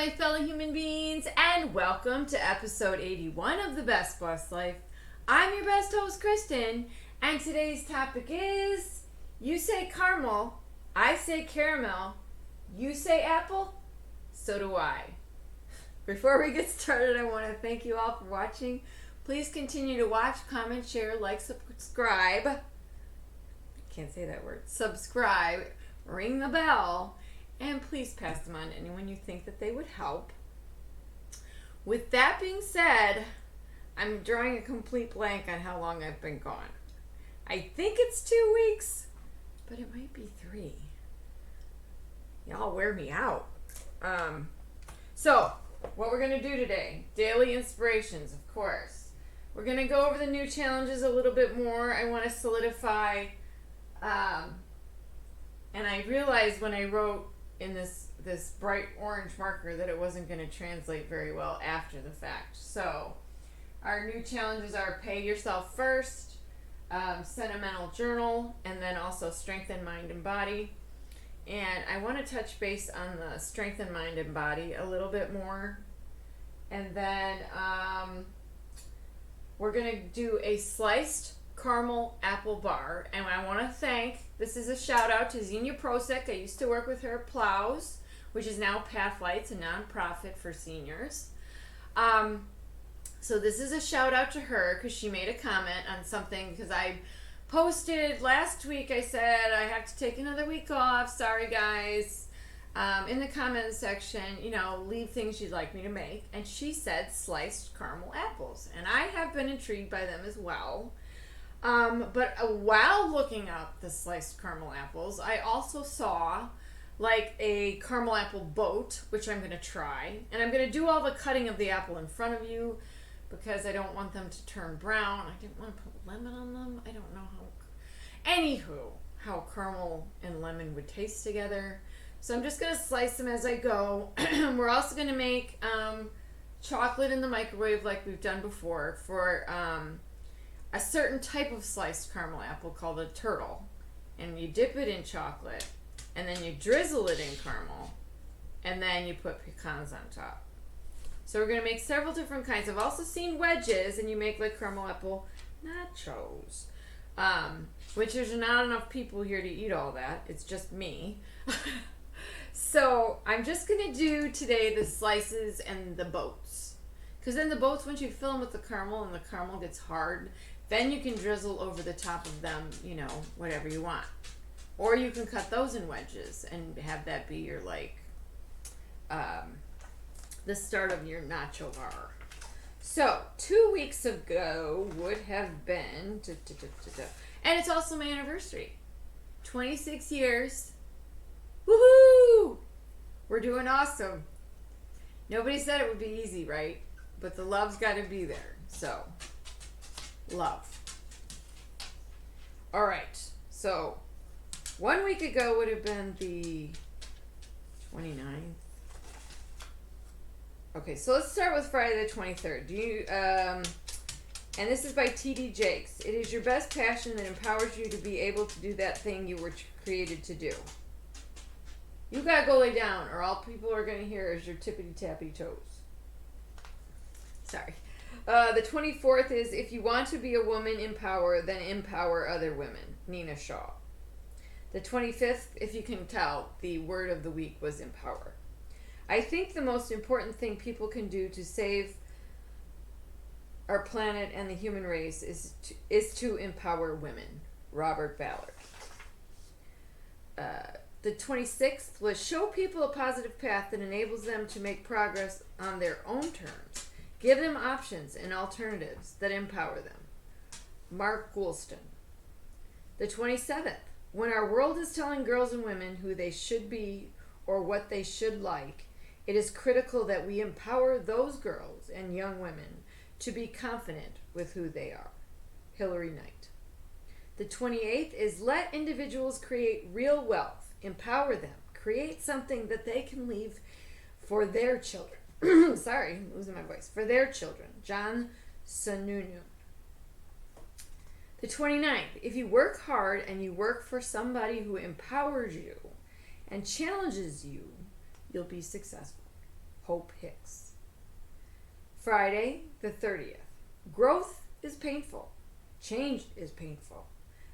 my fellow human beings, and welcome to episode 81 of The Best Boss Life. I'm your best host, Kristen, and today's topic is, you say caramel, I say caramel, you say apple, so do I. Before we get started, I want to thank you all for watching. Please continue to watch, comment, share, like, subscribe. I can't say that word. Subscribe, ring the bell, and please pass them on to anyone you think that they would help. With that being said, I'm drawing a complete blank on how long I've been gone. I think it's 2 weeks, but it might be 3. Y'all wear me out. So, what we're going to do today, daily inspirations, of course. We're going to go over the new challenges a little bit more. I want to solidify, and I realized when I wrote in this bright orange marker that it wasn't going to translate very well after the fact. So our new challenges are pay yourself first, sentimental journal, and then also strengthen mind and body. And I want to touch base on the strengthen mind and body a little bit more. And then we're going to do a sliced caramel apple bar, and I want to thank, this is a shout out to Xenia Prosek. I used to work with her at Plows, which is now Pathlights, a nonprofit for seniors. So this is a shout out to her because she made a comment on something, because I posted last week, I said I have to take another week off, sorry guys, in the comments section, leave things you'd like me to make, and she said sliced caramel apples, and I have been intrigued by them as well. But while looking up the sliced caramel apples, I also saw like a caramel apple boat, which I'm going to try. And I'm going to do all the cutting of the apple in front of you because I don't want them to turn brown. I didn't want to put lemon on them. I don't know how caramel and lemon would taste together. So I'm just going to slice them as I go. We're also going to make chocolate in the microwave like we've done before for a certain type of sliced caramel apple called a turtle, and you dip it in chocolate, and then you drizzle it in caramel, and then you put pecans on top. So we're going to make several different kinds. I've also seen wedges, and you make like caramel apple nachos, which there's not enough people here to eat all that. It's just me. So I'm just going to do today the slices and the boats, because then the boats, once you fill them with the caramel and the caramel gets hard, then you can drizzle over the top of them, whatever you want. Or you can cut those in wedges and have that be your, the start of your nacho bar. So, 2 weeks ago would have been, and it's also my anniversary. 26 years. Woohoo! We're doing awesome. Nobody said it would be easy, right? But the love's got to be there, so... love. All right. So 1 week ago would have been the 29th. Okay, so let's start with Friday the 23rd. And this is by T.D. Jakes. It is your best passion that empowers you to be able to do that thing you were created to do. You gotta go lay down, or all people are gonna hear is your tippity-tappy toes. Sorry. The 24th is, if you want to be a woman in power, then empower other women. Nina Shaw. The 25th, if you can tell, the word of the week was empower. I think the most important thing people can do to save our planet and the human race is to empower women. Robert Ballard. The 26th was show people a positive path that enables them to make progress on their own terms. Give them options and alternatives that empower them. Mark Goulston. The 27th. When our world is telling girls and women who they should be or what they should like, it is critical that we empower those girls and young women to be confident with who they are. Hilary Knight. The 28th is let individuals create real wealth. Empower them. Create something that they can leave for their children. Sorry, I'm losing my voice. For their children. John Sununu. The 29th. If you work hard and you work for somebody who empowers you and challenges you, you'll be successful. Hope Hicks. Friday the 30th. Growth is painful. Change is painful.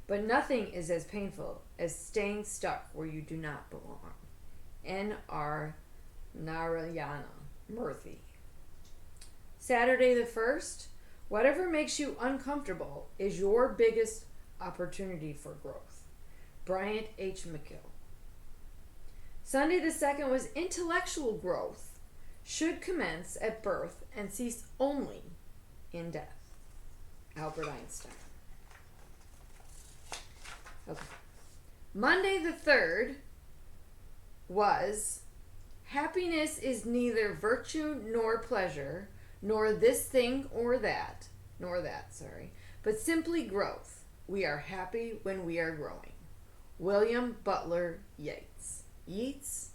But nothing is as painful as staying stuck where you do not belong. N.R. Narayana Murthy. Saturday the 1st. Whatever makes you uncomfortable is your biggest opportunity for growth. Bryant H. McGill. Sunday the 2nd was intellectual growth should commence at birth and cease only in death. Albert Einstein. Okay. Monday the 3rd was happiness is neither virtue nor pleasure, nor this thing or that, but simply growth. We are happy when we are growing. William Butler Yeats. Yeats.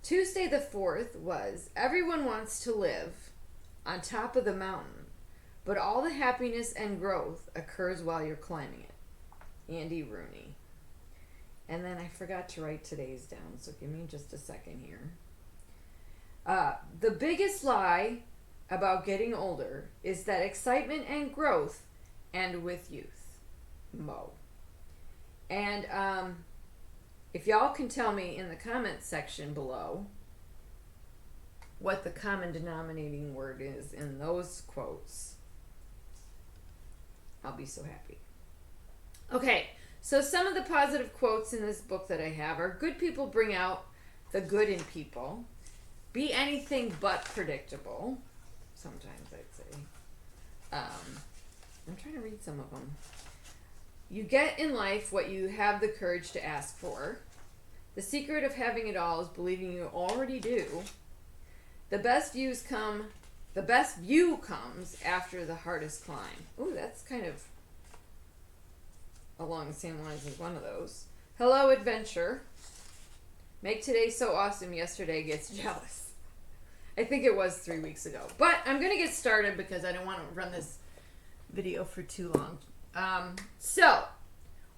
Tuesday the 4th was everyone wants to live on top of the mountain, but all the happiness and growth occurs while you're climbing it. Andy Rooney. And then I forgot to write today's down, so give me just a second here. The biggest lie about getting older is that excitement and growth end with youth. Mo. And if y'all can tell me in the comments section below what the common denominating word is in those quotes, I'll be so happy. Okay, so some of the positive quotes in this book that I have are good people bring out the good in people. Be anything but predictable. Sometimes I'd say. I'm trying to read some of them. You get in life what you have the courage to ask for. The secret of having it all is believing you already do. The best view comes after the hardest climb. Ooh, that's kind of along the same lines as one of those. Hello, adventure. Make today so awesome, yesterday gets jealous. I think it was 3 weeks ago. But I'm going to get started because I don't want to run this video for too long. So,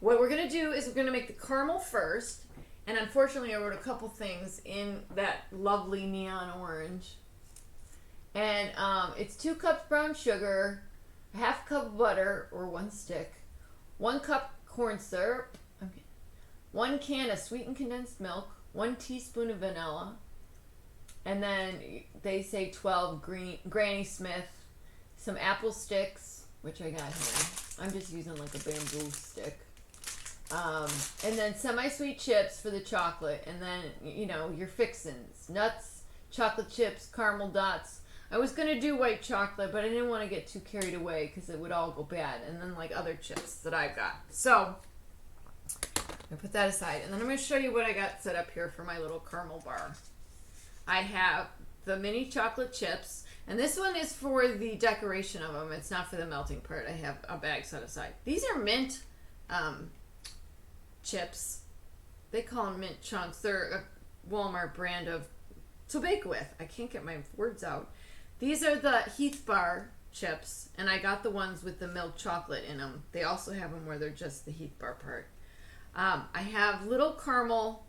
what we're going to do is we're going to make the caramel first. And unfortunately, I wrote a couple things in that lovely neon orange. And it's 2 cups brown sugar, a half cup of butter, or 1 stick, 1 cup corn syrup, 1 can of sweetened condensed milk, 1 teaspoon of vanilla, and then they say 12 Granny Smith, some apple sticks, which I got here. I'm just using like a bamboo stick. And then semi-sweet chips for the chocolate, and then, you know, your fixins, nuts, chocolate chips, caramel dots. I was going to do white chocolate, but I didn't want to get too carried away because it would all go bad. And then like other chips that I've got. So, I put that aside. And then I'm going to show you what I got set up here for my little caramel bar. I have the mini chocolate chips. And this one is for the decoration of them. It's not for the melting part. I have a bag set aside. These are mint chips. They call them mint chunks. They're a Walmart brand of to bake with. I can't get my words out. These are the Heath Bar chips, and I got the ones with the milk chocolate in them. They also have them where they're just the Heath Bar part. I have little caramel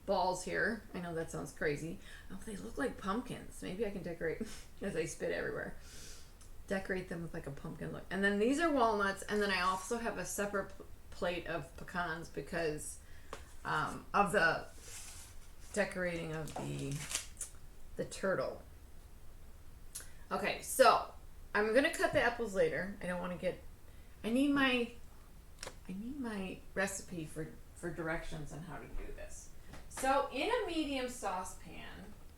balls here. I know that sounds crazy. Oh, they look like pumpkins. Maybe I can decorate as I spit everywhere. Decorate them with like a pumpkin look. And then these are walnuts, and then I also have a separate plate of pecans because of the decorating of the turtle. Okay, so I'm gonna cut the apples later. I don't want to get. I need my recipe for directions on how to do this. So in a medium saucepan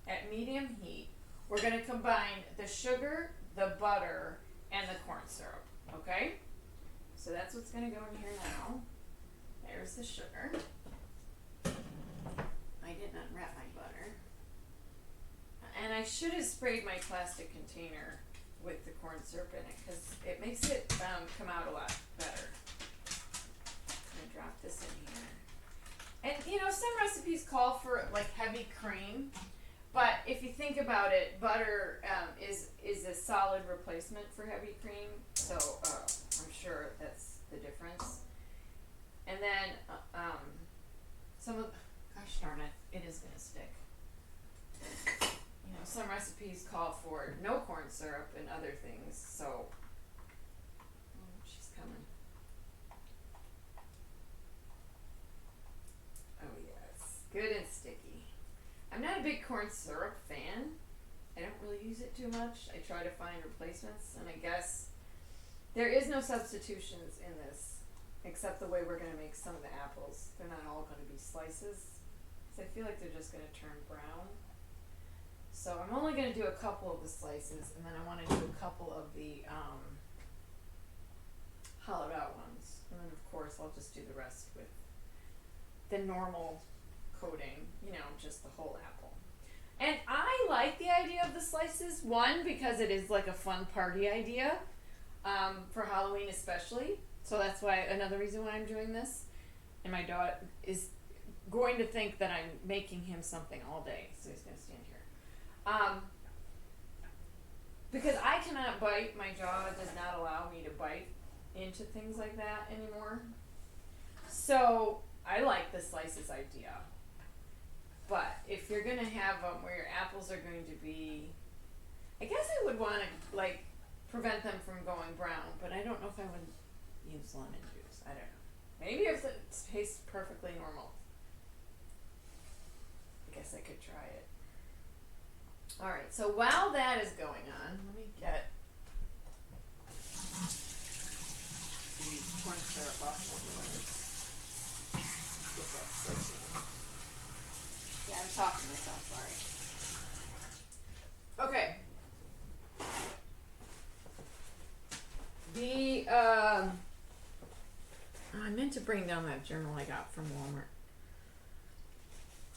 at medium heat, we're gonna combine the sugar, the butter, and the corn syrup. Okay. So that's what's gonna go in here now. There's the sugar. I didn't unwrap my butter. And I should have sprayed my plastic container with the corn syrup in it because it makes it come out a lot better. I'm going to drop this in here. And, you know, some recipes call for, like, heavy cream. But if you think about it, butter is a solid replacement for heavy cream. So I'm sure that's the difference. And then some of... Gosh darn it. It is going to stick. recipes call for no corn syrup and other things, so she's coming. Oh yes, good and sticky. I'm not a big corn syrup fan. I don't really use it too much. I try to find replacements, and I guess there is no substitutions in this, except the way we're going to make some of the apples. They're not all going to be slices, because I feel like they're just going to turn brown. So I'm only going to do a couple of the slices, and then I want to do a couple of the hollowed out ones. And then of course I'll just do the rest with the normal coating, just the whole apple. And I like the idea of the slices, one, because it is like a fun party idea, for Halloween especially. So that's why, another reason why I'm doing this. And my dog is going to think that I'm making him something all day, so he's going to stand here. Because I cannot bite, my jaw does not allow me to bite into things like that anymore. So I like the slices idea. But if you're going to have them where your apples are going to be, I guess I would want to like prevent them from going brown, but I don't know if I would use lemon juice. I don't know. Maybe if it tastes perfectly normal. I guess I could try it. Alright, so while that is going on, let me get the corn syrup off my nose. Get that soaking. Yeah, I'm talking myself, sorry. Okay. I meant to bring down that journal I got from Walmart.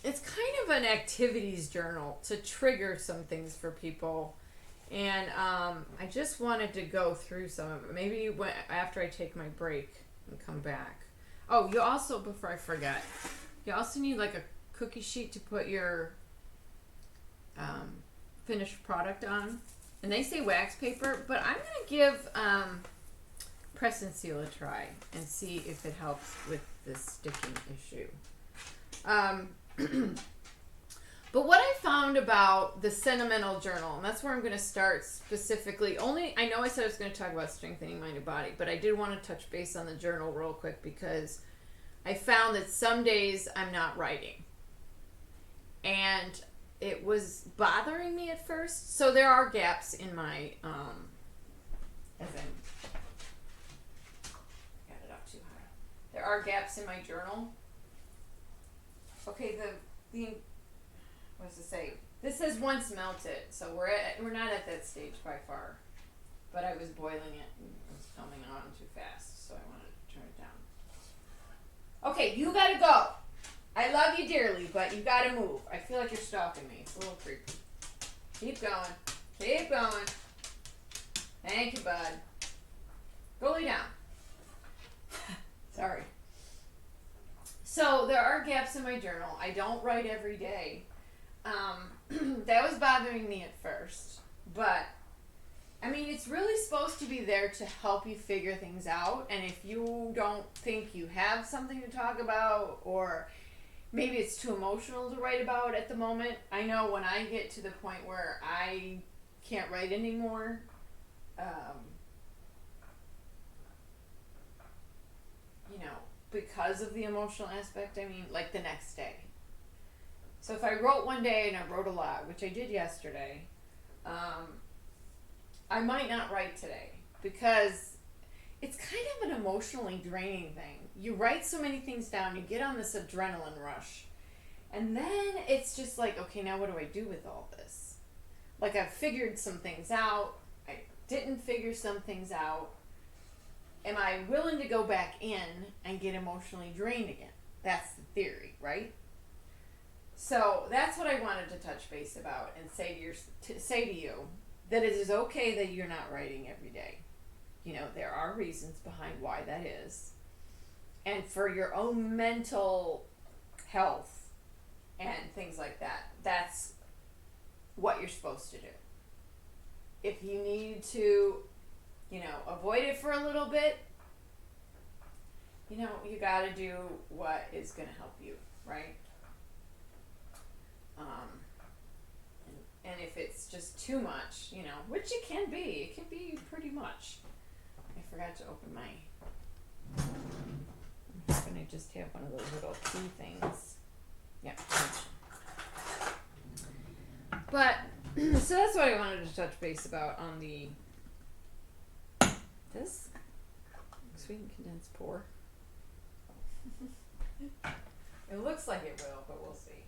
It's kind of an activities journal to trigger some things for people. And I just wanted to go through some of it. Maybe after I take my break and come back. Oh, you also, before I forget, you also need like a cookie sheet to put your finished product on. And they say wax paper, but I'm going to give press and seal a try and see if it helps with this sticking issue. But what I found about the sentimental journal, and that's where I'm going to start specifically, I know I said I was going to talk about strengthening mind and body, but I did want to touch base on the journal real quick because I found that some days I'm not writing. And it was bothering me at first. So there are gaps in my, got it up too high. There are gaps in my journal. Okay, what does it say? This says once melted, so we're not at that stage by far. But I was boiling it and it was coming on too fast, so I wanted to turn it down. Okay, you gotta go. I love you dearly, but you gotta move. I feel like you're stalking me. It's a little creepy. Keep going. Keep going. Thank you, bud. Go lay down. Sorry. So there are gaps in my journal. I don't write every day. That was bothering me at first. But, I mean, it's really supposed to be there to help you figure things out. And if you don't think you have something to talk about, or maybe it's too emotional to write about at the moment. I know when I get to the point where I can't write anymore, because of the emotional aspect, I mean, like the next day. So if I wrote one day and I wrote a lot, which I did yesterday, I might not write today because it's kind of an emotionally draining thing. You write so many things down, you get on this adrenaline rush, and then it's just like, okay, now what do I do with all this? Like, I've figured some things out, I didn't figure some things out. Am I willing to go back in and get emotionally drained again? That's the theory, right? So that's what I wanted to touch base about and say to you that it is okay that you're not writing every day. There are reasons behind why that is. And for your own mental health and things like that, that's what you're supposed to do. If you need to, avoid it for a little bit, you gotta do what is gonna help you, right? And if it's just too much, you know, which it can be. It can be pretty much. I forgot to open my. I'm hoping I just have one of those little key things. Yeah. But so that's what I wanted to touch base about on the this sweetened condensed pour. It looks like it will, but we'll see.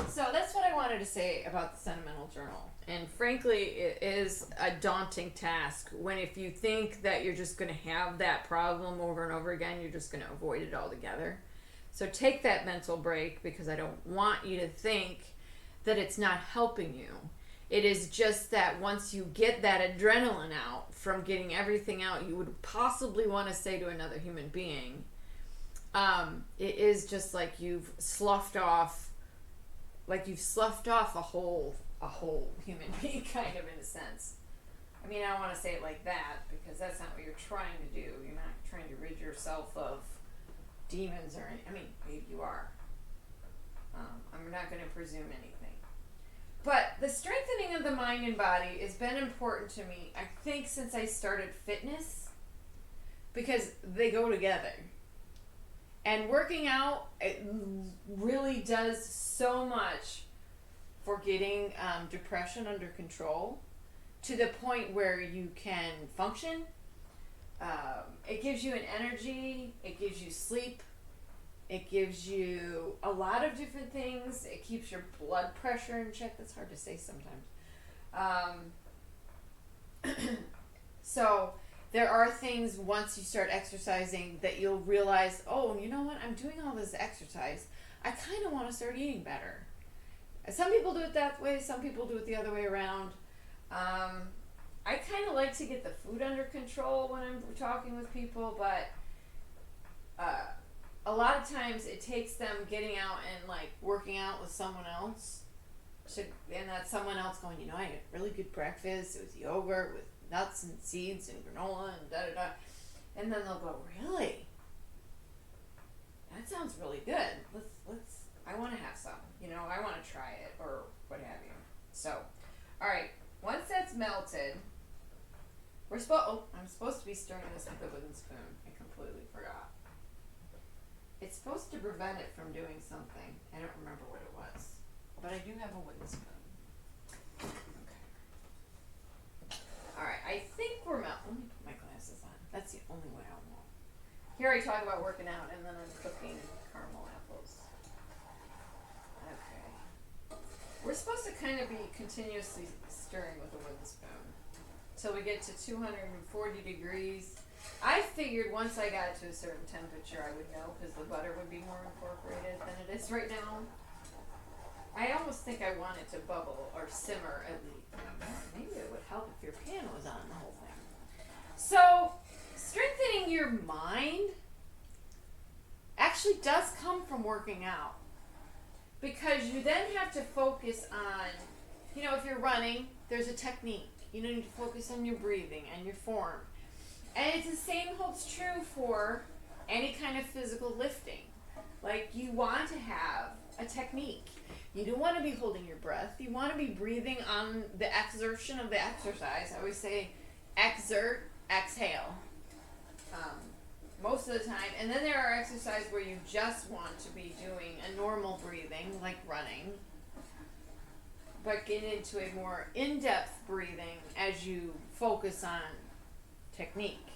So that's what I wanted to say about the sentimental journal. And frankly, it is a daunting task when if you think that you're just going to have that problem over and over again, you're just going to avoid it altogether. So take that mental break, because I don't want you to think that it's not helping you. It is just that once you get that adrenaline out from getting everything out you would possibly want to say to another human being, it is just like you've sloughed off a whole human being, kind of, in a sense. I mean, I don't want to say it like that, because that's not what you're trying to do. You're not trying to rid yourself of demons or any, I mean, maybe you are. I'm not going to presume anything. But the strengthening of the mind and body has been important to me, I think, since I started fitness, because they go together. And working out, it really does so much for getting depression under control, to the point where you can function. It gives you an energy, it gives you sleep, it gives you a lot of different things. It keeps your blood pressure in check. That's hard to say sometimes. So there are things once you start exercising that you'll realize, oh, you know what? I'm doing all this exercise. I kind of want to start eating better. Some people do it that way. Some people do it the other way around. I kind of like to get the food under control when I'm talking with people, but a lot of times it takes them getting out and like working out with someone else, and that someone else going, you know, I had a really good breakfast. It was yogurt with nuts and seeds and granola and da-da-da. And then they'll go, really? That sounds really good. Let's I want to have some. You know, I want to try it, or what have you. So, all right. Once that's melted, I'm supposed to be stirring this with a wooden spoon. I completely forgot. It's supposed to prevent it from doing something. I don't remember what it was. But I do have a wooden spoon. Okay. Alright, I think we're let me put my glasses on. That's the only way I'll know. Here I talk about working out, and then I'm cooking caramel apples. Okay. We're supposed to kind of be continuously stirring with a wooden spoon till we get to 240 degrees. I figured once I got to a certain temperature I would know, because the butter would be more incorporated than it is right now. I almost think I want it to bubble or simmer at least. Maybe it would help if your pan was on the whole thing. So, strengthening your mind actually does come from working out. Because you then have to focus on, you know, if you're running, there's a technique. You need to focus on your breathing and your form. And it's the same holds true for any kind of physical lifting. Like, you want to have a technique. You don't want to be holding your breath. You want to be breathing on the exertion of the exercise. I always say exert, exhale. Most of the time. And then there are exercises where you just want to be doing a normal breathing, like running, but get into a more in-depth breathing as you focus on technique,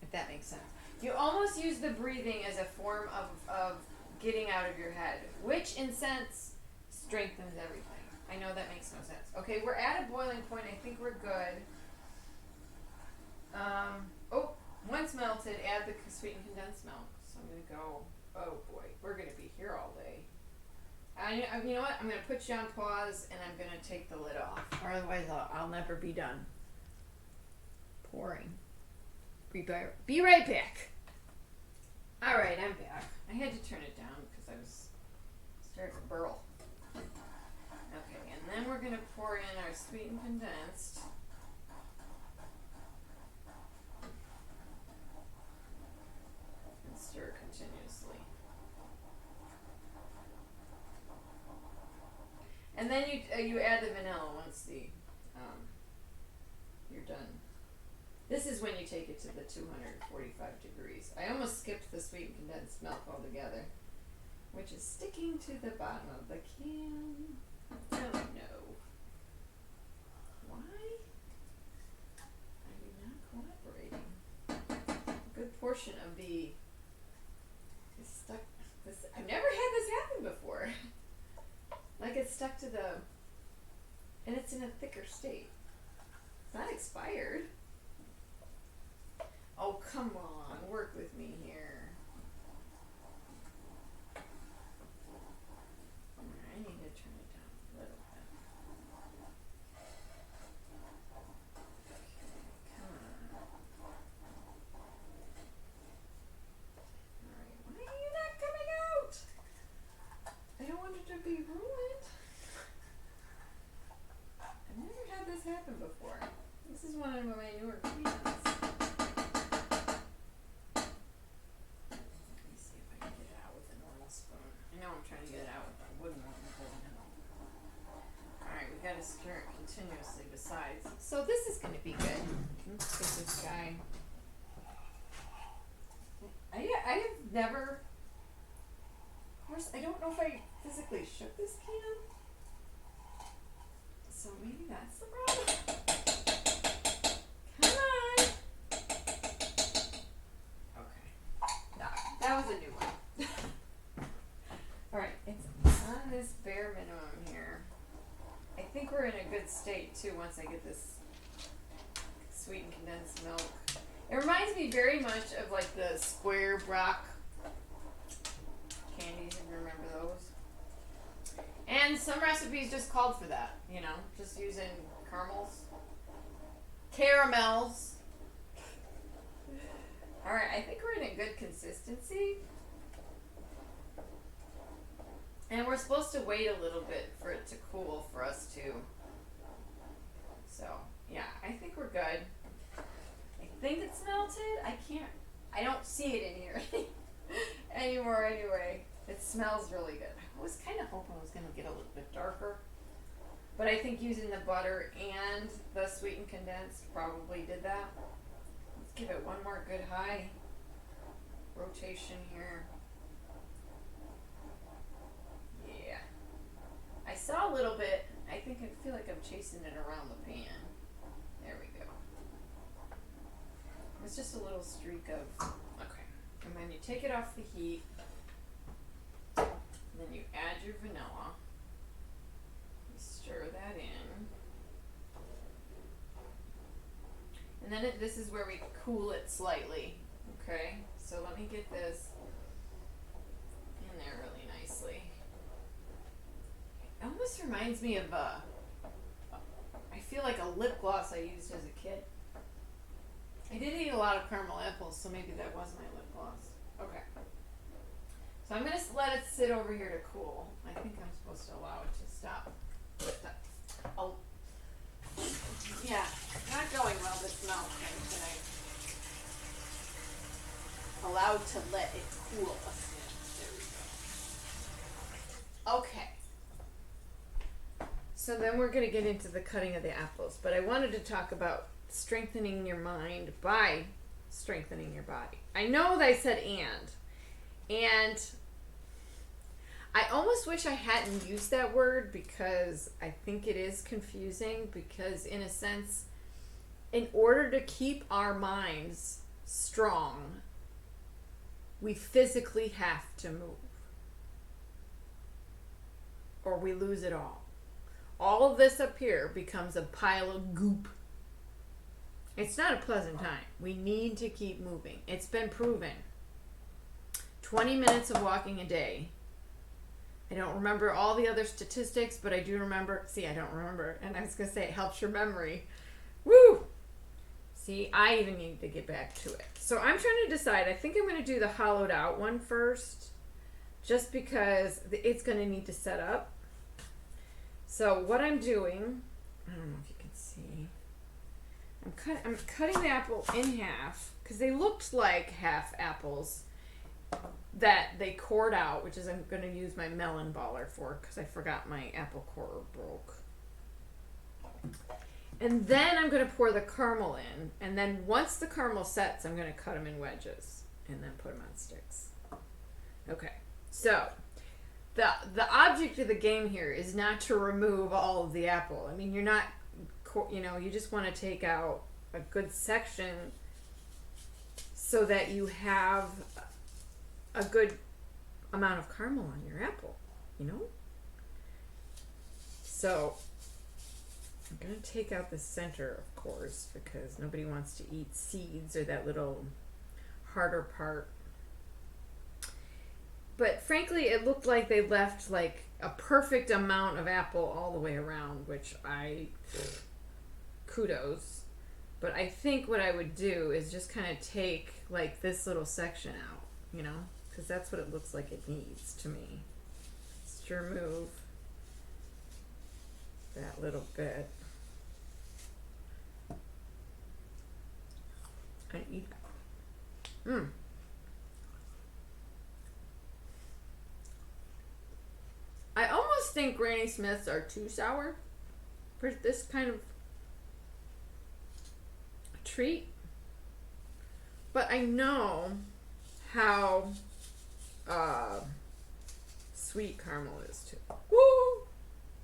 if that makes sense. You almost use the breathing as a form of getting out of your head, which in sense strengthens everything. I know that makes no sense. Okay, we're at a boiling point. I think we're good. Once melted, add the sweetened condensed milk. So I'm going to go, oh boy, we're going to be here all day. You know what? I'm going to put you on pause, and I'm going to take the lid off. Or otherwise, I'll never be done pouring. Be right back. All right, I'm back. I had to turn it down because I was starting to burl. Okay, and then we're going to pour in our sweetened condensed. And stir continuously. then you add the vanilla once you're done. This is when you take it to the 245 degrees. I almost skipped the sweetened condensed milk altogether, which is sticking to the bottom of the can. Oh no. Why are you not cooperating? A good portion of the is stuck. I've never had this happen before. Like it's stuck to the, and it's in a thicker state. It's not expired. Oh, come on, work with me here. I need to turn it down a little bit. Okay, come on. Alright, why are you not coming out? I don't want it to be ruined. I've never had this happen before. This is one of my newer cans. Trying to get it out with a wooden one. Alright, we gotta stir it continuously besides. So this is gonna be good. Let's get this guy. I have never, of course, I don't know if I physically shook this can. So maybe that's the problem. Come on. Okay. That was a new one. Alright, it's on this bare minimum here. I think we're in a good state too once I get this sweetened condensed milk. It reminds me very much of like the square Brock candies, if you remember those. And some recipes just called for that, you know, just using caramels. Alright, I think we're in a good consistency. And we're supposed to wait a little bit for it to cool for us to. So, yeah, I think we're good. I think it's melted. I don't see it in here anymore anyway. It smells really good. I was kind of hoping it was going to get a little bit darker. But I think using the butter and the sweetened condensed probably did that. Let's give it one more good high rotation here. I saw a little bit. I feel like I'm chasing it around the pan. There we go. It's just a little streak of, okay. And then you take it off the heat. Then you add your vanilla. You stir that in. And then this is where we cool it slightly. Okay, so let me get this in there really nicely. It almost reminds me of I feel like a lip gloss I used as a kid. I did eat a lot of caramel apples, so maybe that was my lip gloss. Okay. So I'm going to let it sit over here to cool. I think I'm supposed to allow it to stop. Oh. Yeah, not going well this milk thing tonight. Allowed to let it cool. There we go. Okay. So then we're going to get into the cutting of the apples. But I wanted to talk about strengthening your mind by strengthening your body. I know that I said and I almost wish I hadn't used that word because I think it is confusing because in a sense, in order to keep our minds strong, we physically have to move or we lose it all. All of this up here becomes a pile of goop. It's not a pleasant time. We need to keep moving. It's been proven. 20 minutes of walking a day. I don't remember all the other statistics, but I do remember. See, I don't remember. And I was going to say it helps your memory. Woo! See, I even need to get back to it. So I'm trying to decide. I think I'm going to do the hollowed out one first. Just because it's going to need to set up. So what I'm doing, I don't know if you can see, I'm cutting the apple in half because they looked like half apples, that they cored out, which is I'm going to use my melon baller for because I forgot my apple core broke. And then I'm going to pour the caramel in. And then once the caramel sets, I'm going to cut them in wedges and then put them on sticks. Okay, so the object of the game here is not to remove all of the apple. I mean, you're not, you just want to take out a good section so that you have a good amount of caramel on your apple, So I'm going to take out the center, of course, because nobody wants to eat seeds or that little harder part. But frankly, it looked like they left like a perfect amount of apple all the way around, which kudos. But I think what I would do is just kind of take like this little section out, because that's what it looks like it needs to me. Just to remove that little bit. And eat. I almost think Granny Smiths are too sour for this kind of treat. But I know how sweet caramel is too. Woo!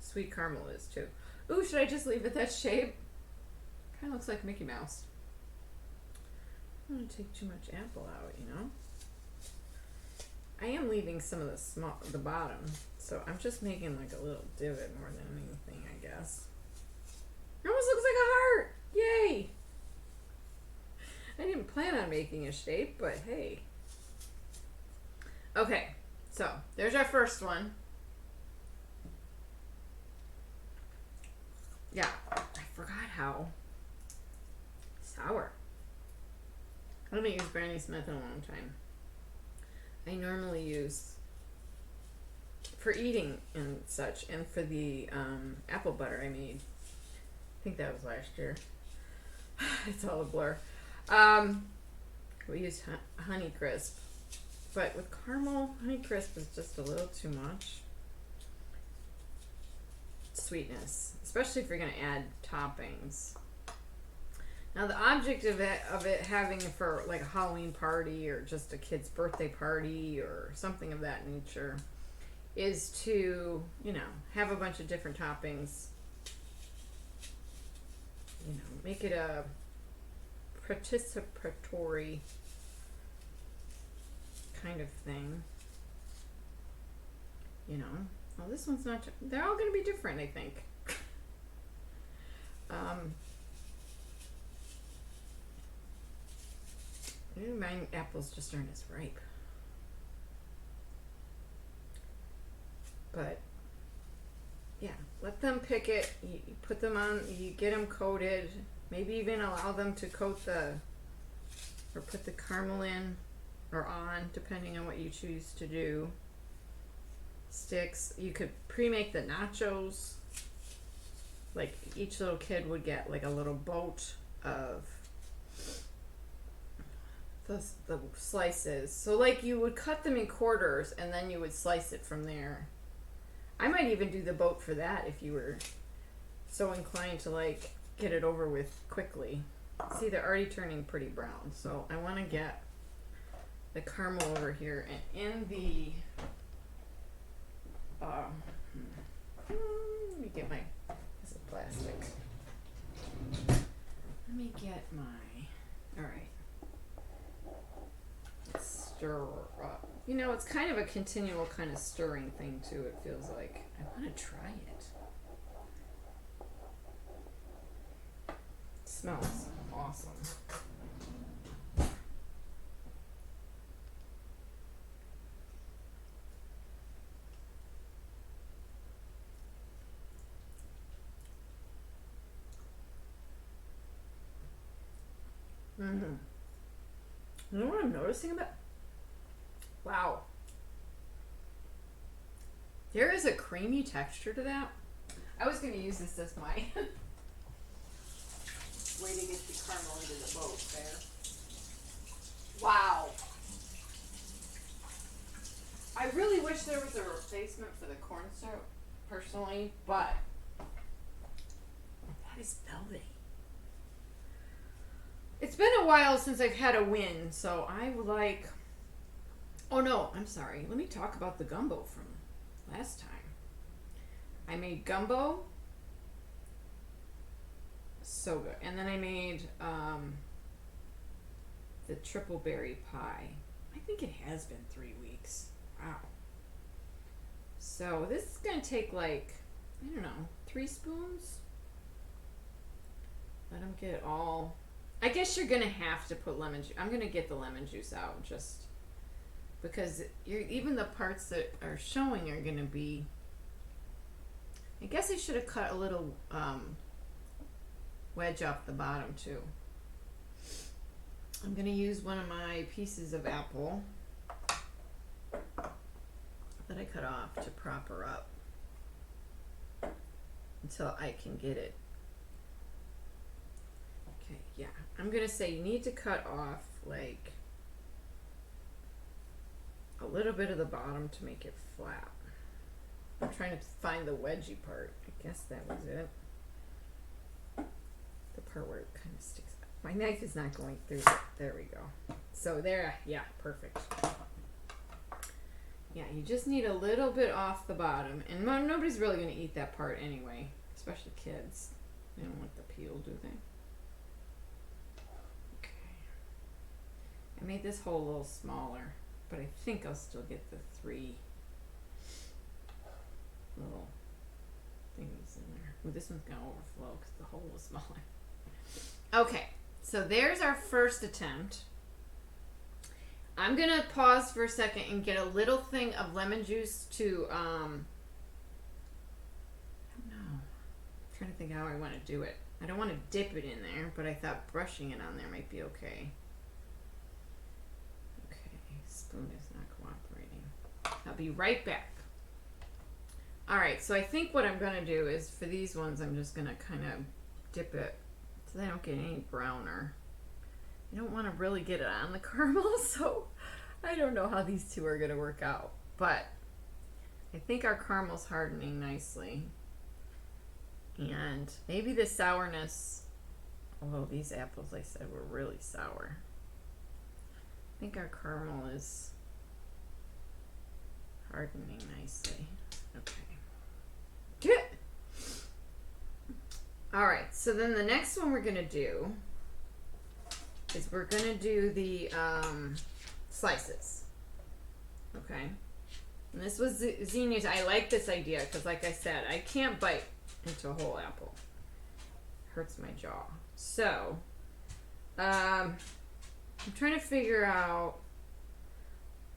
Sweet caramel is too. Ooh, should I just leave it that shape? Kind of looks like Mickey Mouse. I don't want to take too much apple out, I am leaving some of the bottom, so I'm just making like a little divot more than anything, I guess. It almost looks like a heart! Yay! I didn't plan on making a shape, but hey. Okay, so there's our first one. Yeah, I forgot how sour. I haven't used Granny Smith in a long time. I normally use for eating and such, and for the apple butter I made. I think that was last year. It's all a blur. We used Honey Crisp, but with caramel, Honey Crisp is just a little too much sweetness, especially if you're going to add toppings. Now the object of it having it for like a Halloween party or just a kid's birthday party or something of that nature is to, have a bunch of different toppings. Make it a participatory kind of thing. Well, this one's not, they're all going to be different, I think. Maybe my apples just aren't as ripe. But yeah, let them pick it. You put them on, you get them coated. Maybe even allow them to coat or put the caramel in or on, depending on what you choose to do. Sticks. You could pre-make the nachos. Like each little kid would get like a little boat of the slices. So like you would cut them in quarters and then you would slice it from there. I might even do the boat for that if you were so inclined to like get it over with quickly. See, they're already turning pretty brown, so I want to get the caramel over here and in the let me get my, this is plastic. Let me get my, alright. Stir up. It's kind of a continual kind of stirring thing too, it feels like. I want to try it. It smells awesome. You know what I'm noticing about? Wow. There is a creamy texture to that. I was going to use this as my way to get the caramel into the boat there. Wow. I really wish there was a replacement for the corn syrup, personally, but that is velvety. It's been a while since I've had a win, so I would like... Oh no, I'm sorry. Let me talk about the gumbo from last time. I made gumbo. So good. And then I made the triple berry pie. I think it has been 3 weeks. Wow. So this is going to take like, I don't know, 3 spoons? Let them get all... I guess you're going to have to put lemon juice. I'm going to get the lemon juice out just because even the parts that are showing are going to be... I guess I should have cut a little wedge off the bottom too. I'm going to use one of my pieces of apple that I cut off to prop her up until I can get it. Okay, yeah. I'm going to say you need to cut off like a little bit of the bottom to make it flat. I'm trying to find the wedgy part. I guess that was it. The part where it kind of sticks out. My knife is not going through it. There we go. So there, yeah, perfect. Yeah, you just need a little bit off the bottom. And nobody's really going to eat that part anyway, especially kids. They don't want the peel, do they? Okay. I made this hole a little smaller, but I think I'll still get the 3 little things in there. Well, this one's going to overflow because the hole is smaller. Okay, so there's our first attempt. I'm going to pause for a second and get a little thing of lemon juice to, I don't know. I'm trying to think how I want to do it. I don't want to dip it in there, but I thought brushing it on there might be okay. Okay, spoon is not cooperating. I'll be right back. Alright, so I think what I'm going to do is for these ones, I'm just going to kind of dip it so they don't get any browner. I don't want to really get it on the caramel, so I don't know how these two are going to work out. But I think our caramel's hardening nicely. And maybe the sourness, although these apples, I said, were really sour. I think our caramel is hardening nicely. Okay. Good. Alright, so then the next one we're going to do is we're going to do the slices. Okay? And this was Xenia's. I like this idea because, like I said, I can't bite into a whole apple. Hurts my jaw. So, I'm trying to figure out,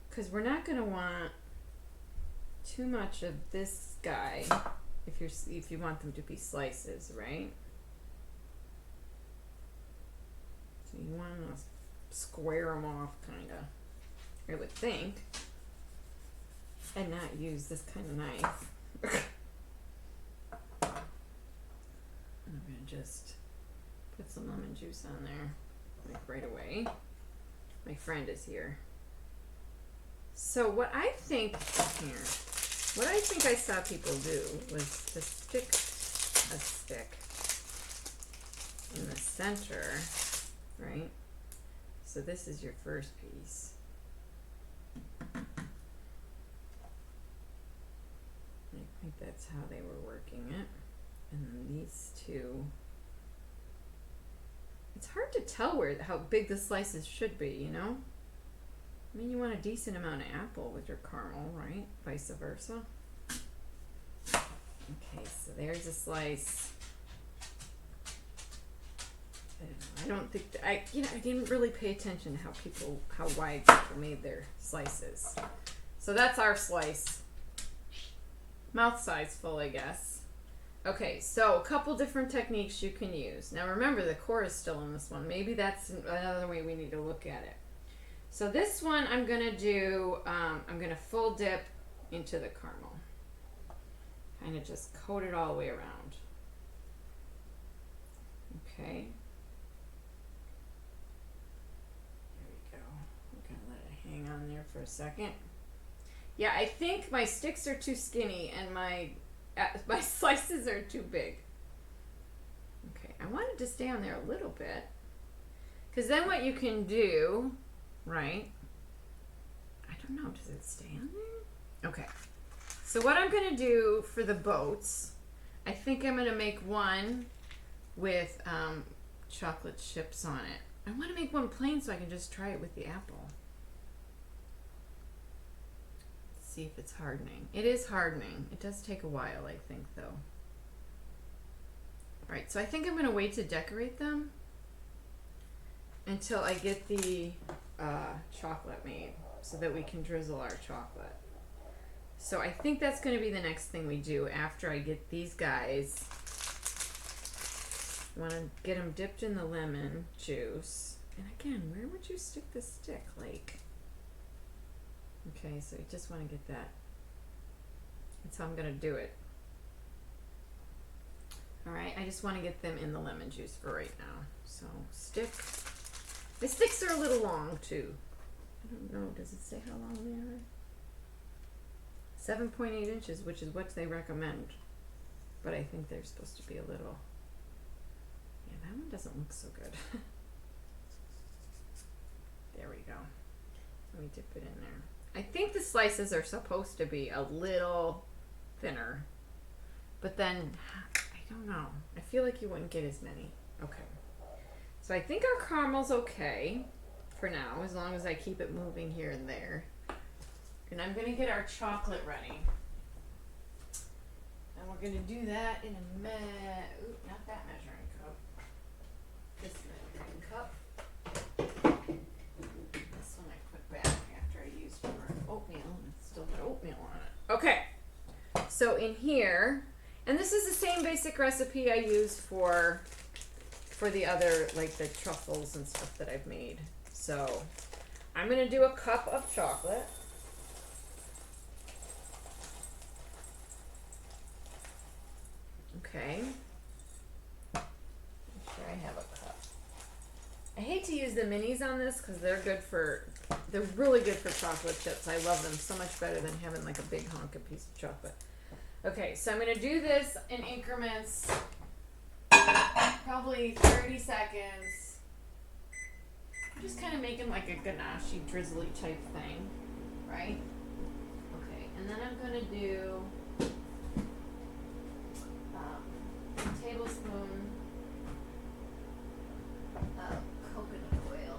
because we're not going to want too much of this guy if you want them to be slices, right? So you want to square them off, kind of, I would think, and not use this kind of knife. I'm going to just put some lemon juice on there, like right away. My friend is here. So what I think I saw people do was to stick a stick in the center, right? So this is your first piece. I think that's how they were working it. And then these two. It's hard to tell how big the slices should be, you know? I mean, you want a decent amount of apple with your caramel, right? Vice versa. Okay, so there's a slice. I don't think I didn't really pay attention to how wide people made their slices. So that's our slice. Mouth size full, I guess. Okay, so a couple different techniques you can use. Now remember, the core is still in this one. Maybe that's another way we need to look at it. So this one I'm going to do, I'm going to full dip into the caramel. Kind of just coat it all the way around. Okay. There we go. We're going to let it hang on there for a second. Yeah, I think my sticks are too skinny and my slices are too big. Okay, I wanted to stay on there a little bit. Because then what you can do, right? I don't know, does it stay on there? Okay. So what I'm going to do for the boats, I think I'm going to make one with chocolate chips on it. I want to make one plain so I can just try it with the apple. See if it's hardening. It is hardening. It does take a while, I think, though. Alright, so I think I'm going to wait to decorate them until I get the chocolate made so that we can drizzle our chocolate. So I think that's going to be the next thing we do after I get these guys. I want to get them dipped in the lemon juice. And again, where would you stick the stick? Like, okay, so you just want to get that. That's how I'm going to do it. Alright, I just want to get them in the lemon juice for right now. So, stick. The sticks are a little long, too. I don't know, does it say how long they are? 7.8 inches, which is what they recommend. But I think they're supposed to be a little... Yeah, that one doesn't look so good. There we go. Let me dip it in there. I think the slices are supposed to be a little thinner. But then, I don't know. I feel like you wouldn't get as many. Okay. So I think our caramel's okay for now, as long as I keep it moving here and there. And I'm going to get our chocolate ready. And we're going to do that in a not that measuring cup. This measuring cup. This one I put back after I used for oatmeal, and it's still got oatmeal on it. Okay. So in here, and this is the same basic recipe I used for the other, like the truffles and stuff that I've made. So I'm going to do a cup of chocolate. Okay. Make sure I have a cup. I hate to use the minis on this because they're really good for chocolate chips. I love them so much better than having like a big hunk of piece of chocolate. Okay, so I'm going to do this in increments, probably 30 seconds. I'm just kind of making like a ganache, drizzly type thing, right? Okay, and then I'm going to do a tablespoon of coconut oil.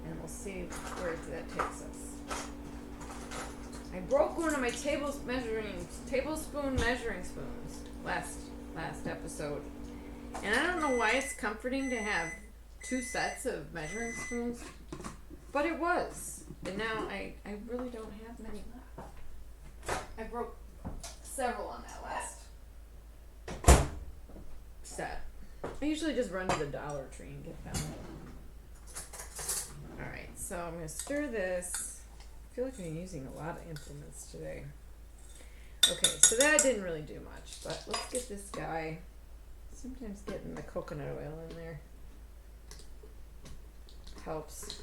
And we'll see where that takes us. I broke one of my tablespoon measuring spoons last episode. And I don't know why it's comforting to have 2 sets of measuring spoons, but it was. And now I really don't have many left. I broke several on that last set. I usually just run to the Dollar Tree and get them. Alright, so I'm going to stir this. I feel like I'm using a lot of implements today. Okay, so that didn't really do much, but let's get this guy. Sometimes getting the coconut oil in there helps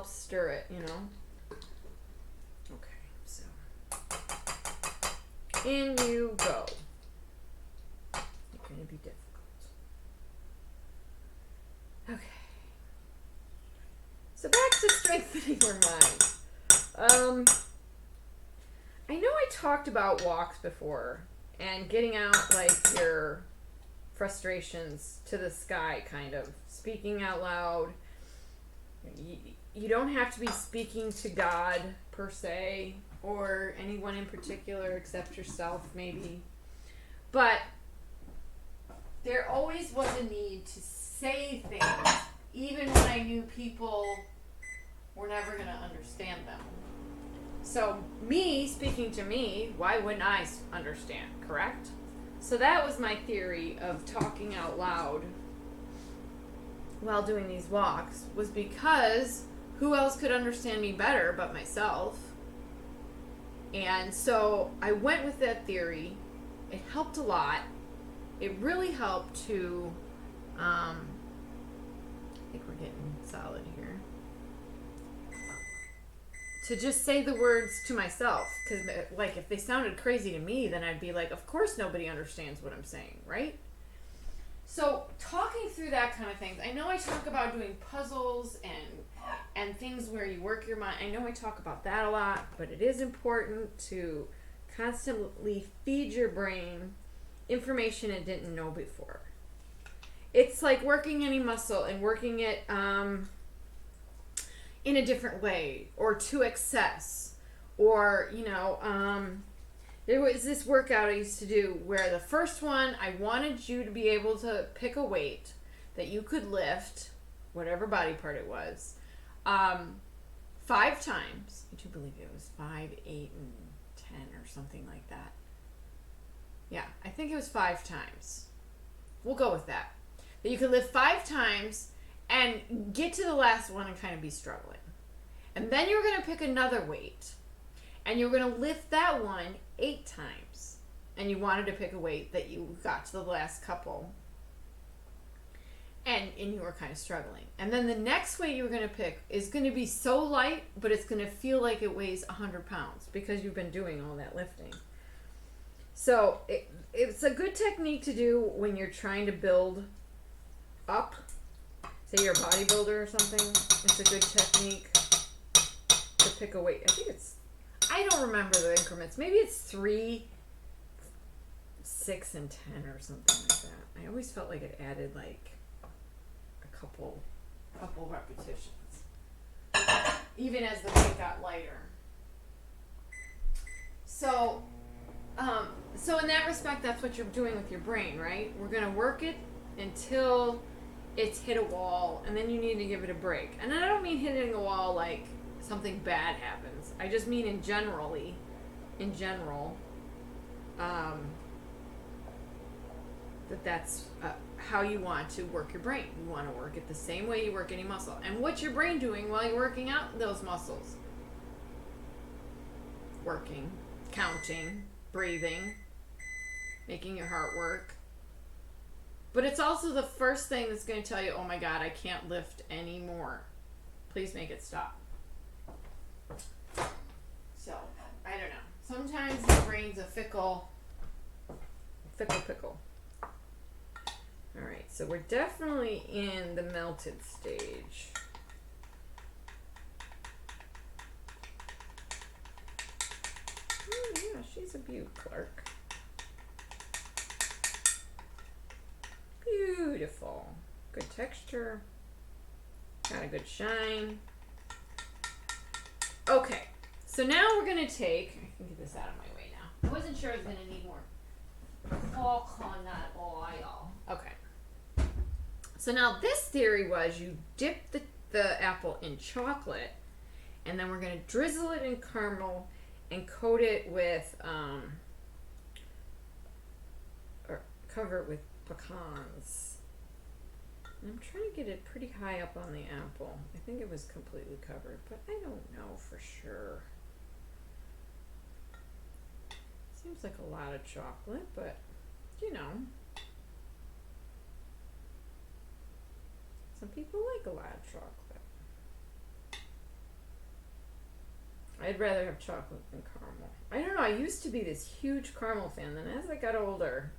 stir it, you know. Okay, so in you go. It's going to be difficult. Okay. So back to strengthening your mind. I know I talked about walks before and getting out like your frustrations to the sky, kind of speaking out loud. You don't have to be speaking to God per se or anyone in particular except yourself maybe. But there always was a need to say things even when I knew people were never going to understand them. So me speaking to me, why wouldn't I understand, correct? So that was my theory of talking out loud while doing these walks, was because who else could understand me better but myself? And so I went with that theory. It helped a lot. It really helped to, I think we're getting solid here. to just say the words to myself. Because, like, if they sounded crazy to me, then I'd be like, of course nobody understands what I'm saying, right? So, talking through that kind of things, I know I talk about doing puzzles and things where you work your mind. I know I talk about that a lot, but it is important to constantly feed your brain information it didn't know before. It's like working any muscle and working it in a different way or to excess. Or, there was this workout I used to do where the first one, I wanted you to be able to pick a weight that you could lift, whatever body part it was, 5 times. Would you believe it was 5, 8, and 10 or something like that? Yeah, I think it was 5 times. We'll go with that. That you could lift 5 times and get to the last one and kind of be struggling. And then you were going to pick another weight. And you were going to lift that one 8 times. And you wanted to pick a weight that you got to the last couple. And you were kind of struggling. And then the next weight you were going to pick is going to be so light, but it's going to feel like it weighs 100 pounds because you've been doing all that lifting. So it's a good technique to do when you're trying to build up. Say you're a bodybuilder or something. It's a good technique to pick a weight. I don't remember the increments. Maybe it's 3, 6, and 10 or something like that. I always felt like it added like a couple repetitions, even as the weight got lighter. So in that respect, that's what you're doing with your brain, right? We're going to work it until it's hit a wall, and then you need to give it a break. And I don't mean hitting a wall like something bad happens. I just mean in general, that's how you want to work your brain. You want to work it the same way you work any muscle. And what's your brain doing while you're working out those muscles? Working, counting, breathing, making your heart work. But it's also the first thing that's going to tell you, oh my God, I can't lift anymore. Please make it stop. So, I don't know. Sometimes the brain's a fickle pickle. Alright, so we're definitely in the melted stage. Oh yeah, she's a beaut, Clark. Beautiful. Good texture. Got a good shine. Okay, so now we're going to take... I can get this out of my way now. I wasn't sure I was going to need more coconut oil. Okay. So now this theory was you dip the apple in chocolate, and then we're going to drizzle it in caramel and coat it with... or cover it with pecans. I'm trying to get it pretty high up on the apple. I think it was completely covered, but I don't know for sure. Seems like a lot of chocolate, but some people like a lot of chocolate. I'd rather have chocolate than caramel. I don't know, I used to be this huge caramel fan, then as I got older,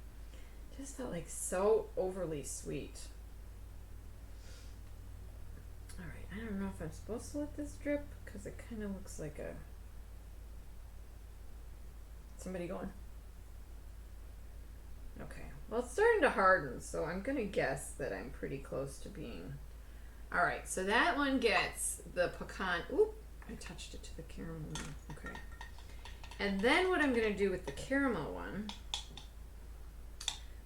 it just felt like so overly sweet. Alright, I don't know if I'm supposed to let this drip, because it kind of looks like somebody going. Okay, well it's starting to harden, so I'm going to guess that I'm pretty close to being... Alright, so that one gets the pecan... Oop, I touched it to the caramel one. Okay. And then what I'm going to do with the caramel one,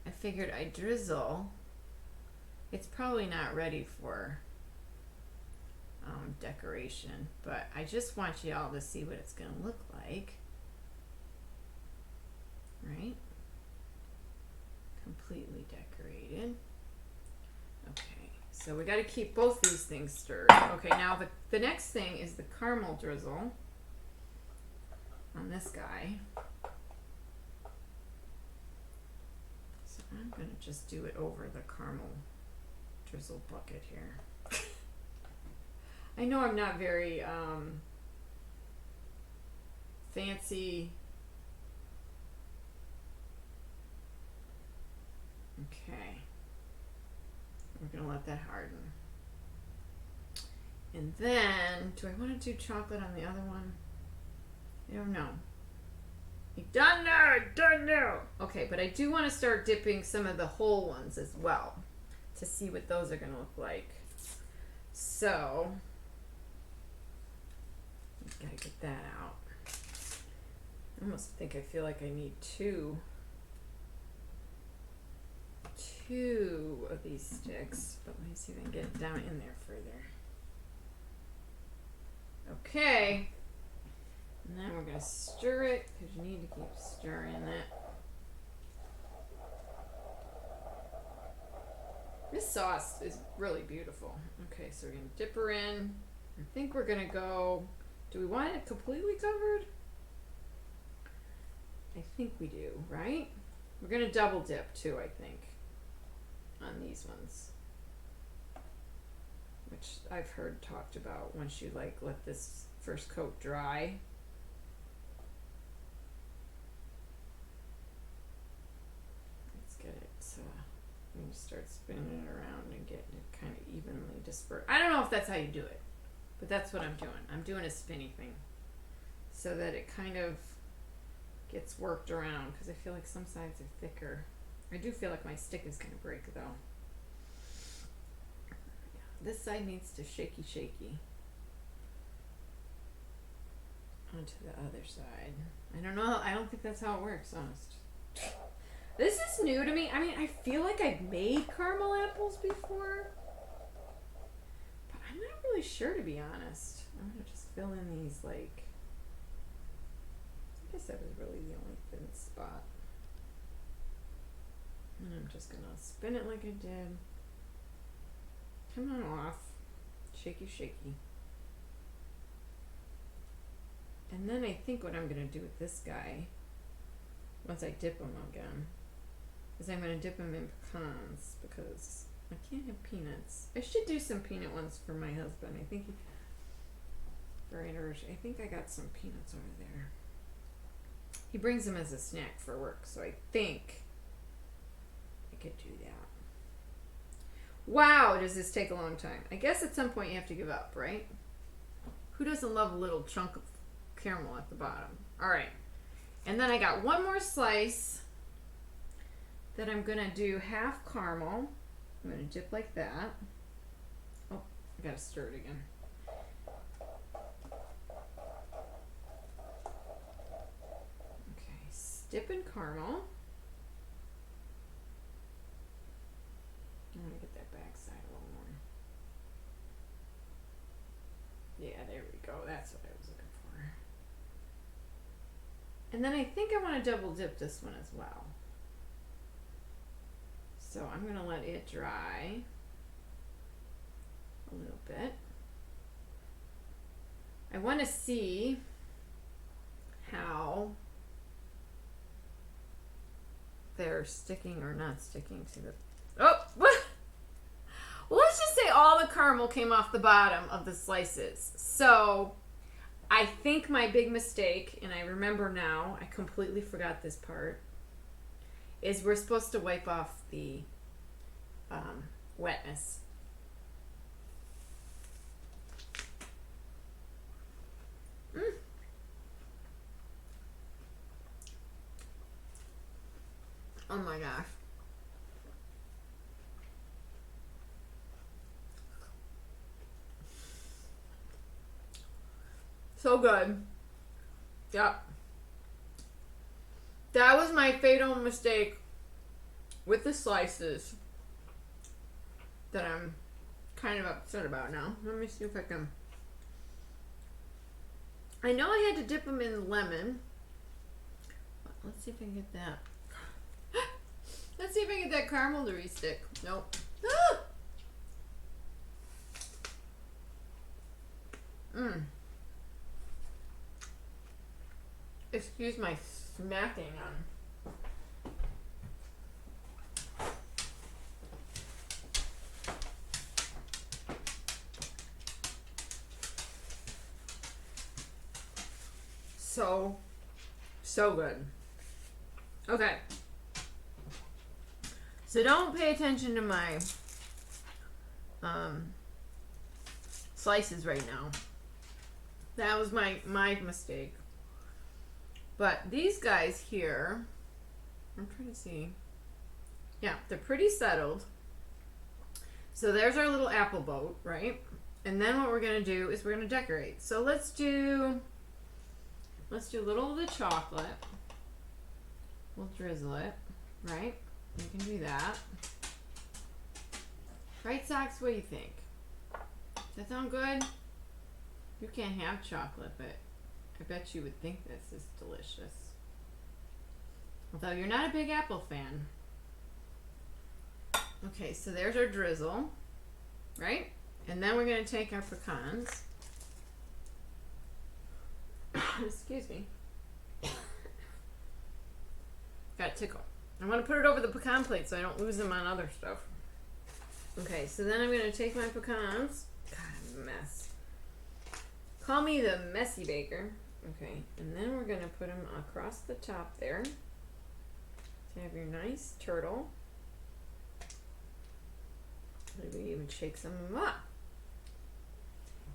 I figured I'd drizzle. It's probably not ready for decoration, but I just want you all to see what it's going to look like. Right? Completely decorated. Okay, so we got to keep both these things stirred. Okay, now the next thing is the caramel drizzle on this guy. So I'm going to just do it over the caramel drizzle bucket here. I know I'm not very fancy. Okay. We're going to let that harden. And then, do I want to do chocolate on the other one? I don't know. I don't know. Okay, but I do want to start dipping some of the whole ones as well to see what those are going to look like. So, gotta get that out. I almost think I feel like I need two of these sticks, but let me see if I can get it down in there further. Okay. And then we're going to stir it, because you need to keep stirring it. This sauce is really beautiful. Okay, so we're going to dip her in. I think we're going to go... Do we want it completely covered? I think we do, right? We're going to double dip too, I think, on these ones. Which I've heard talked about once you like let this first coat dry. Let's get it so we can start spinning it around and getting it kind of evenly dispersed. I don't know if that's how you do it, but that's what I'm doing. I'm doing a spinny thing so that it kind of gets worked around, because I feel like some sides are thicker. I do feel like my stick is going to break though. This side needs to shaky onto the other side. I don't know. I don't think that's how it works, honest. This is new to me. I mean, I feel like I've made caramel apples before, but I'm not really sure, to be honest. I'm going to just fill in these, like, I guess that was really the only thin spot. And I'm just going to spin it like I did. Come on off. Shaky. And then I think what I'm going to do with this guy, once I dip him again, is I'm going to dip him in pecans, because I can't have peanuts. I should do some peanut ones for my husband. I think for anniversary. I think I got some peanuts over there. He brings them as a snack for work, so I think I could do that. Wow, does this take a long time? I guess at some point you have to give up, right? Who doesn't love a little chunk of caramel at the bottom? All right. And then I got one more slice that I'm going to do half caramel. I'm going to dip like that. Oh, I got to stir it again. Okay, dip in caramel. I'm going to get that back side a little more. Yeah, there we go. That's what I was looking for. And then I think I want to double dip this one as well. So I'm going to let it dry a little bit. I want to see how they're sticking or not sticking to the... Oh! Well, let's just say all the caramel came off the bottom of the slices. So I think my big mistake, and I remember now, I completely forgot this part, is we're supposed to wipe off the wetness. Oh my gosh. So good. Yep. That was my fatal mistake with the slices that I'm kind of upset about now. Let me see if I can... I know I had to dip them in lemon. Let's see if I can get that. Let's see if I can get that caramel to re-stick. Nope. Excuse my smacking on. So So good. Okay. So don't pay attention to my slices right now. That was my mistake. But these guys here, I'm trying to see. Yeah, they're pretty settled. So there's our little apple boat, right? And then what we're gonna do is we're gonna decorate. So let's do a little of the chocolate. We'll drizzle it, right? You can do that. Right, Socks? What do you think? Does that sound good? You can't have chocolate, but I bet you would think this is delicious. Although you're not a big apple fan. Okay, so there's our drizzle, right? And then we're going to take our pecans. Excuse me. Got a tickle. I want to put it over the pecan plate so I don't lose them on other stuff. Okay, so then I'm going to take my pecans. God, I'm a mess. Call me the messy baker. Okay, and then we're going to put them across the top there. To have your nice turtle. Maybe even shake some of them up.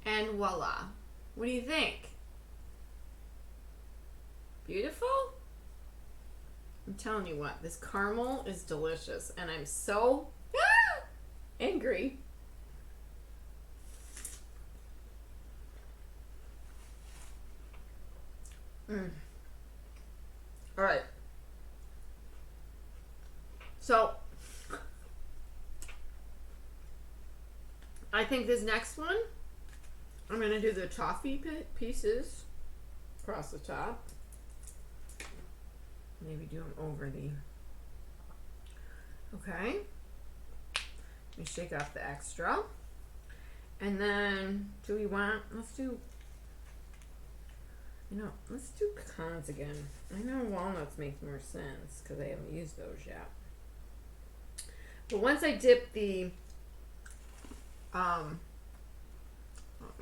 And voila. What do you think? Beautiful? I'm telling you what, this caramel is delicious, and I'm so angry. All right. So, I think this next one, I'm going to do the toffee pieces across the top. Maybe do them over the... Okay. Let me shake off the extra. And then, do we want... Let's do pecans again. I know walnuts make more sense because I haven't used those yet. But once I dip the... let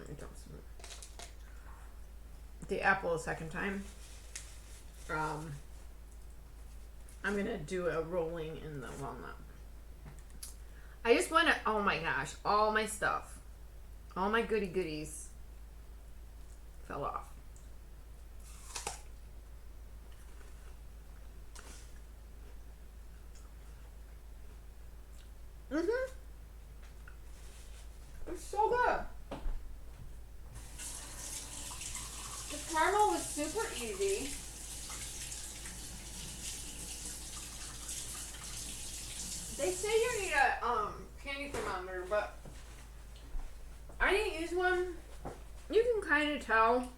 me dump some. The apple a second time. I'm gonna do a rolling in the walnut. I just want to, oh my gosh, all my stuff, all my goodies fell off. It's so good. The caramel was super easy. They say you need a candy thermometer, but I didn't use one. You can kind of tell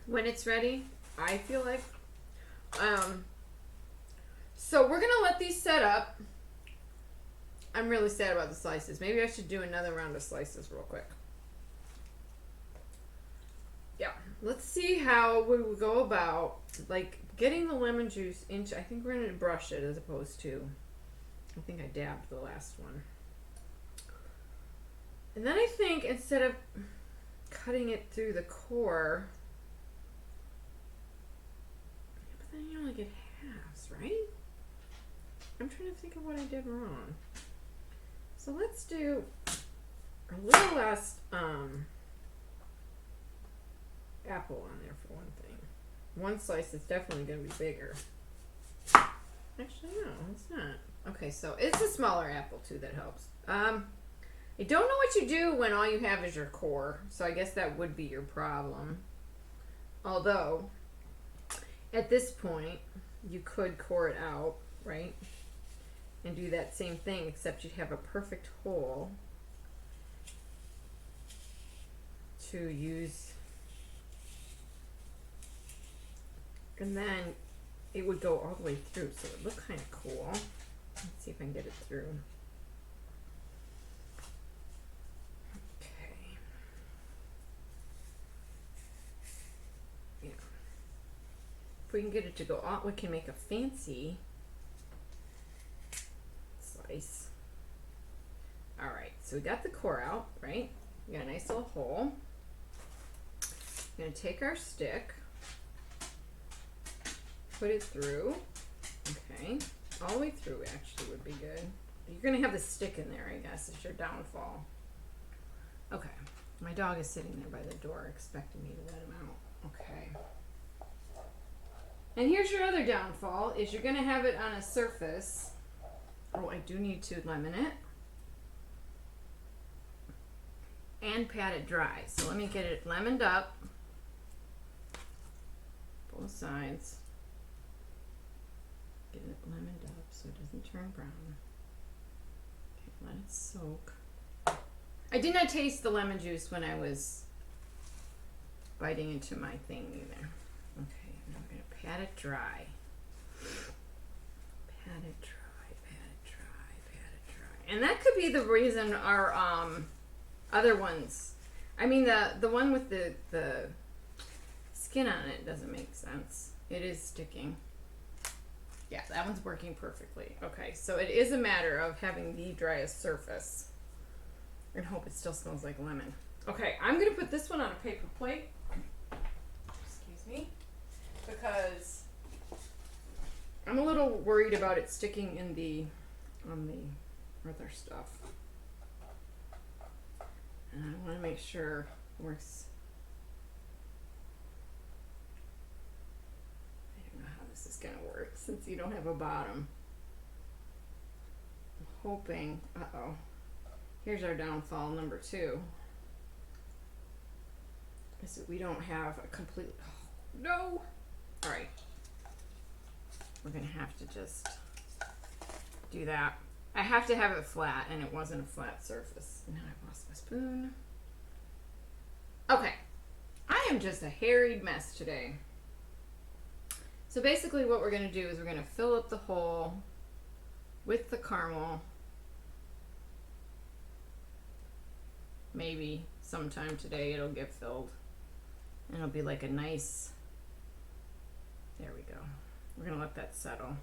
when it's ready, I feel like. So we're gonna let these set up. I'm really sad about the slices. Maybe I should do another round of slices real quick. Yeah, let's see how we would go about like getting the lemon juice into. I think we're gonna brush it as opposed to. I think I dabbed the last one. And then I think instead of cutting it through the core, but then you only get halves, right? I'm trying to think of what I did wrong. So let's do a little less apple on there for one thing. One slice is definitely going to be bigger. Actually, no, it's not. Okay, so it's a smaller apple too that helps. I don't know what you do when all you have is your core, so I guess that would be your problem. Although, at this point, you could core it out, right? And do that same thing, except you'd have a perfect hole to use. And then it would go all the way through, so it would look kind of cool. Let's see if I can get it through. Okay. Yeah. If we can get it to go out, we can make a fancy slice. All right, so we got the core out, right? We got a nice little hole. going to take our stick, put it through. Okay, all the way through actually would be good. You're going to have the stick in there, I guess. It's your downfall. Okay, my dog is sitting there by the door expecting me to let him out. Okay. And here's your other downfall, is you're going to have it on a surface. Oh, I do need to lemon it. And pat it dry. So let me get it lemoned up. Both sides. Get it lemoned up so it doesn't turn brown. Okay, let it soak. I did not taste the lemon juice when I was biting into my thing either. Okay, now we're going to pat it dry. Pat it dry, pat it dry, pat it dry. And that could be the reason our other ones, I mean the one with the skin on it doesn't make sense. It is sticking. Yeah, that one's working perfectly. Okay, so it is a matter of having the driest surface. And hope it still smells like lemon. Okay, I'm gonna put this one on a paper plate. Excuse me. Because I'm a little worried about it sticking in on the other stuff. And I want to make sure it works. I don't know how this is gonna work since you don't have a bottom. I'm hoping, uh-oh. Here's our downfall number 2. Is that we don't have a complete, oh, no! All right. We're gonna have to just do that. I have to have it flat, and it wasn't a flat surface. Now I've lost my spoon. Okay. I am just a harried mess today. So basically what we're gonna do is we're gonna fill up the hole with the caramel. Maybe sometime today it'll get filled. And it'll be like a nice, there we go. We're gonna let that settle.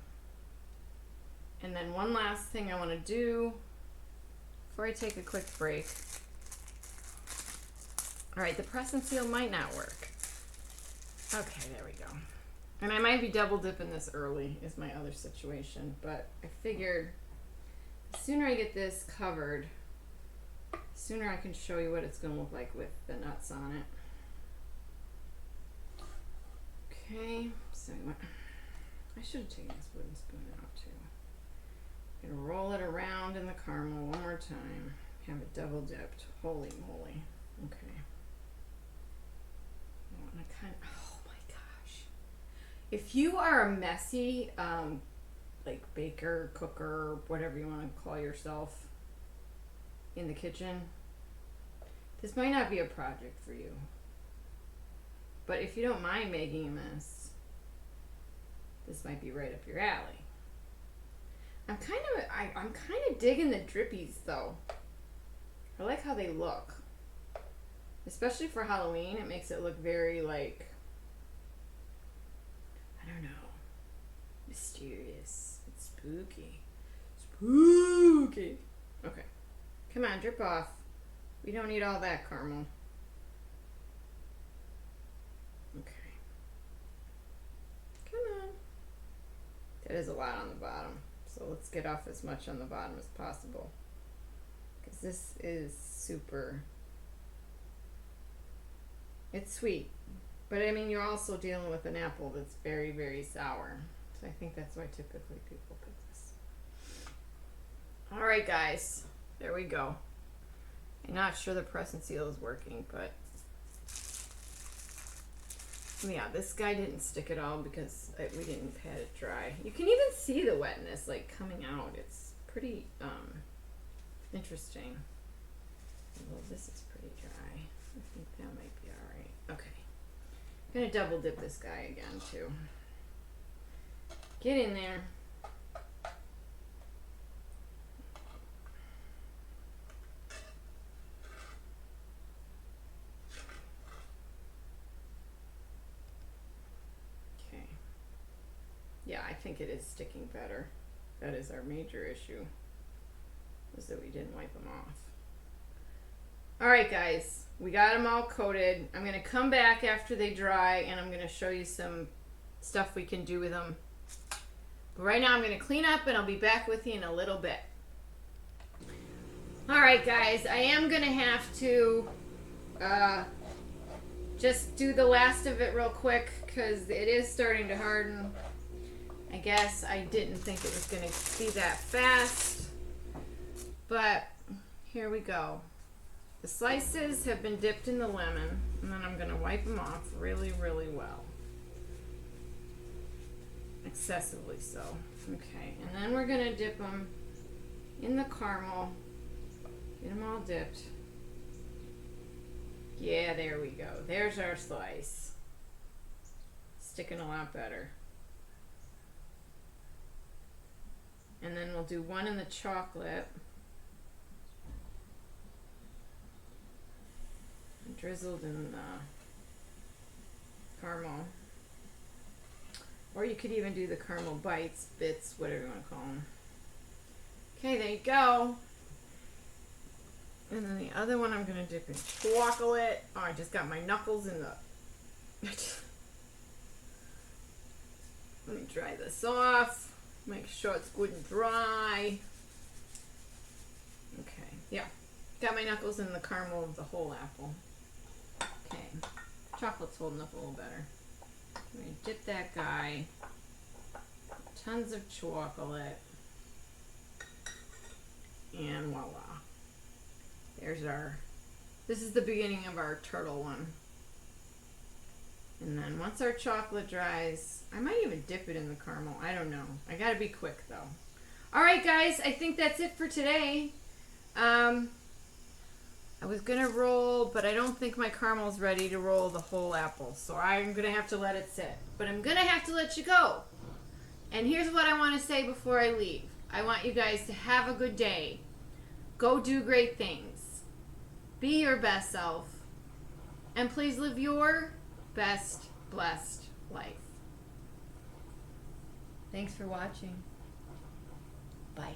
And then one last thing I wanna do before I take a quick break. All right, the press and seal might not work. Okay, there we go. And I might be double dipping this early is my other situation, but I figured the sooner I get this covered, sooner I can show you what it's going to look like with the nuts on it. Okay, so I should have taken this wooden spoon out too. I'm going to roll it around in the caramel one more time. Have it double dipped. Holy moly. Okay. And I kind of, oh my gosh. If you are a messy, like baker, cooker, whatever you want to call yourself, in the kitchen, this might not be a project for you. But if you don't mind making a mess, this might be right up your alley. I'm kind of digging the drippies though. I like how they look. Especially for Halloween, it makes it look very like, I don't know, mysterious. It's spooky. Spooky. Okay. Come on, drip off. We don't need all that caramel. Okay. Come on. That is a lot on the bottom. So let's get off as much on the bottom as possible. Because this is super... It's sweet. But I mean, you're also dealing with an apple that's very, very sour. So I think that's why typically people pick this. Alright guys. There we go. I'm not sure the press and seal is working, but yeah, this guy didn't stick at all because we didn't pat it dry. You can even see the wetness like coming out. It's pretty interesting. Well, this is pretty dry. I think that might be all right. Okay. I'm gonna double dip this guy again too. Get in there. Yeah, I think it is sticking better. That is our major issue, was that we didn't wipe them off. All right, guys, We got them all coated. I'm going to come back after they dry and I'm going to show you some stuff we can do with them. But right now I'm going to clean up and I'll be back with you in a little bit. Alright guys, I am going to have to just do the last of it real quick because it is starting to harden. I guess I didn't think it was going to be that fast, but here we go. The slices have been dipped in the lemon, and then I'm going to wipe them off really, really well. Excessively so. Okay, and then we're going to dip them in the caramel. Get them all dipped. Yeah, there we go. There's our slice. Sticking a lot better. And then we'll do one in the chocolate. Drizzled in the caramel. Or you could even do the caramel bits, whatever you want to call them. Okay, there you go. And then the other one I'm going to dip in chocolate. Oh, I just got my knuckles in the... Let me dry this off. Make sure it's good and dry. Okay, yeah. Got my knuckles in the caramel of the whole apple. Okay, chocolate's holding up a little better. I'm going to dip that guy. Tons of chocolate. And voila. There's our, this is the beginning of our turtle one. And then once our chocolate dries, I might even dip it in the caramel. I don't know. I gotta be quick though. Alright guys, I think that's it for today. I was gonna roll, but I don't think my caramel's ready to roll the whole apple. So I'm gonna have to let it sit. But I'm gonna have to let you go. And here's what I want to say before I leave. I want you guys to have a good day. Go do great things. Be your best self. And please live your best blessed life. Thanks for watching. Bye.